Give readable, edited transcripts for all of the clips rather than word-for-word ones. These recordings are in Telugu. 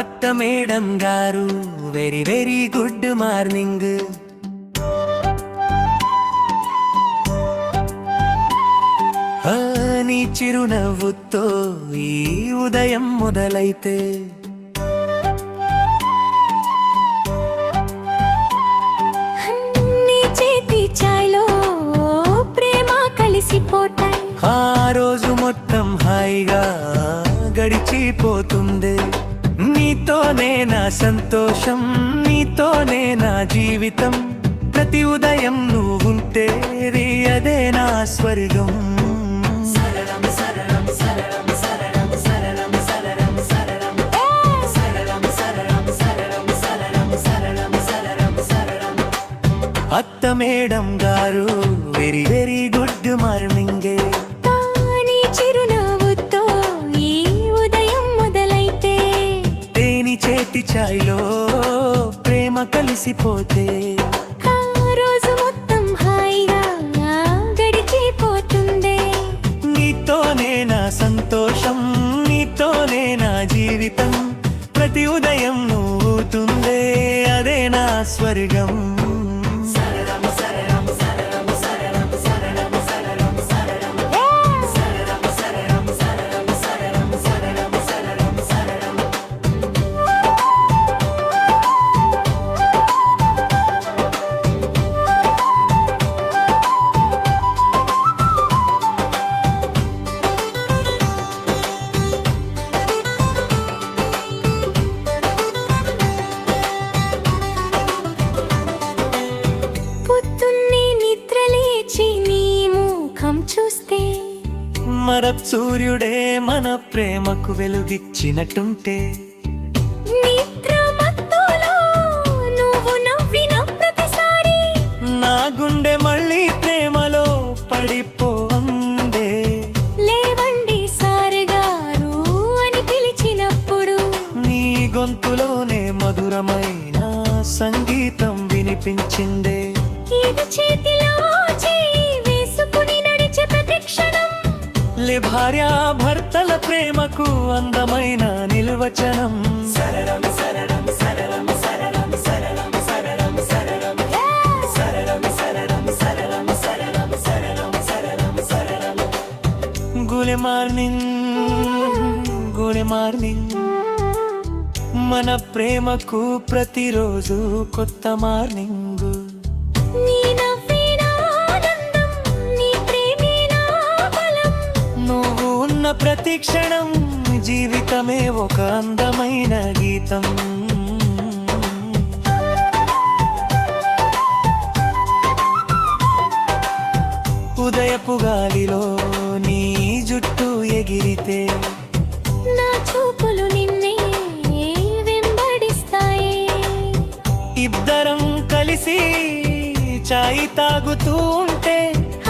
అత్త మేడం గారు వెరీ వెరీ గుడ్ మార్నింగ్. నీ చిరునవ్వుతో ఈ ఉదయం మొదలైతే నీ చేతి చాయ్లో ప్రేమ కలిసిపోతాయి. ఆ రోజు మొత్తం హాయిగా గడిచిపోతుంది. నీతోనే నా సంతోషం, నీతోనే నా జీవితం. ప్రతి ఉదయం నువ్వుంటే అదే నా స్వర్గం. అత్త మేడం గారు వెరీ వెరీ గుడ్ మార్నింగ్. నీ చిరునవ్వుతో ఈ ఉదయం మొదలైతే తేని చేతి చాయ్లో ప్రేమ కలిసిపోతే ఆ రోజు మొత్తం హాయిగా గడిచిపోతుంది. నీతోనే నా సంతోషం, నీతోనే నా జీవితం. ప్రతి ఉదయం నువ్వుతుందే అదే నా స్వర్గం. చూస్తే మరప్ సూర్యుడే మన ప్రేమకు వెలుగిచ్చినట్టుంటే నిద్ర మత్తులో నువ్వు నవ్విన ప్రతిసారి నా గుండె మళ్ళీ ప్రేమలో పడిపోందే. లేవండి సార్ గారు అని పిలిచినప్పుడు నీ గొంతులోనే మధురమైన సంగీతం వినిపించిందే. ఇది చేతిలో చేయి వేసుకుని నడిచే ప్రతిక్షణం భార్య భర్తల ప్రేమకు అందమైన నిల్వచనం. సరళం సరళం సరళం సరళం సరళం సరళం సరళం సరళం సరళం సరళం సరళం సరళం సరళం సరళం. Good morning good morning. మన ప్రేమకు ప్రతిరోజు కొత్త మార్నింగ్. ప్రతి క్షణం జీవితమే ఒక అందమైన గీతం. ఉదయపు గాలిలో నీ జుట్టు ఎగిరితే నా చూపులు నిన్నే వెంబడిస్తాయి. ఇద్దరం కలిసి చాయ్ తాగుతూ ఉంటే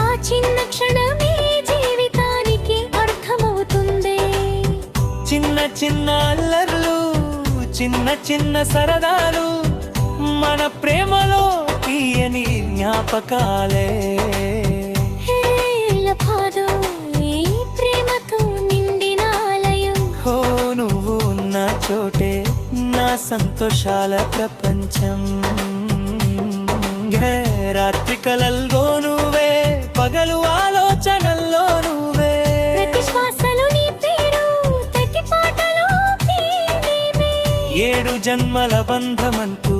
ఆ చిన్న క్షణమే జీవితానికి అర్థమవుతుంది. చిన్న చిన్న అల్లర్లు, చిన్న చిన్న సరదాలు మన ప్రేమలో తీయని జ్ఞాపకాలే. ప్రేమతో నిండిన ఆలయం. హో నువ్వు ఉన్న చోటే నా సంతోషాల ప్రపంచం. రాత్రి కలల్లో నువ్వే, పగలు ఆలోచనల్లో నువ్వే. ప్రతి శ్వాసలో నీ పేరు, ప్రతి పాటలో నీవే. 7 జన్మల బంధమంటూ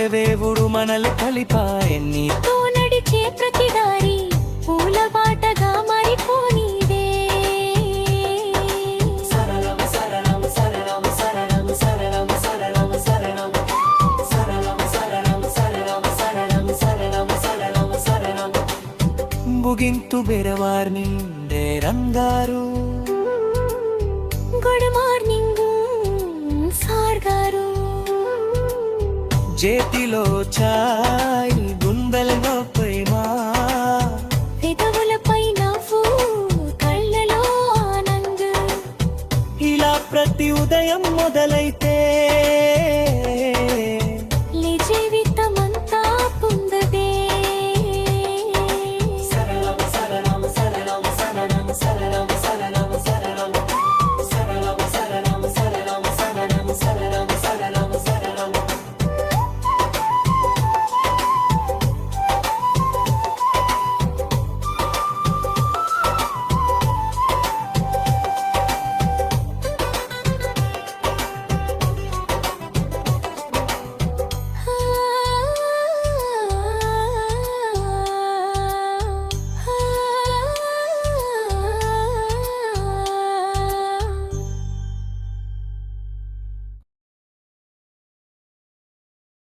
దేవుడు మనల్ని కలిపాయే. నీతో నడిచే ప్రతి దారి పూల బాటగా మారిపోనీదే. సరళం సరళం సరళం సరళం సరళం సరళం సరళం సరళం సరళం సరళం సరళం సరళం సరళం సరళం. ముగింతు బెరవార్ని రంగారు. గుడ్ మార్నింగ్ సార్ గారు. చేతిలో చాయ్, గుండెలలో ప్రేమ, పెదవులపై నవ్వు, కళ్ళలో ఆనందం. ఇలా ప్రతి ఉదయం మొదలైతే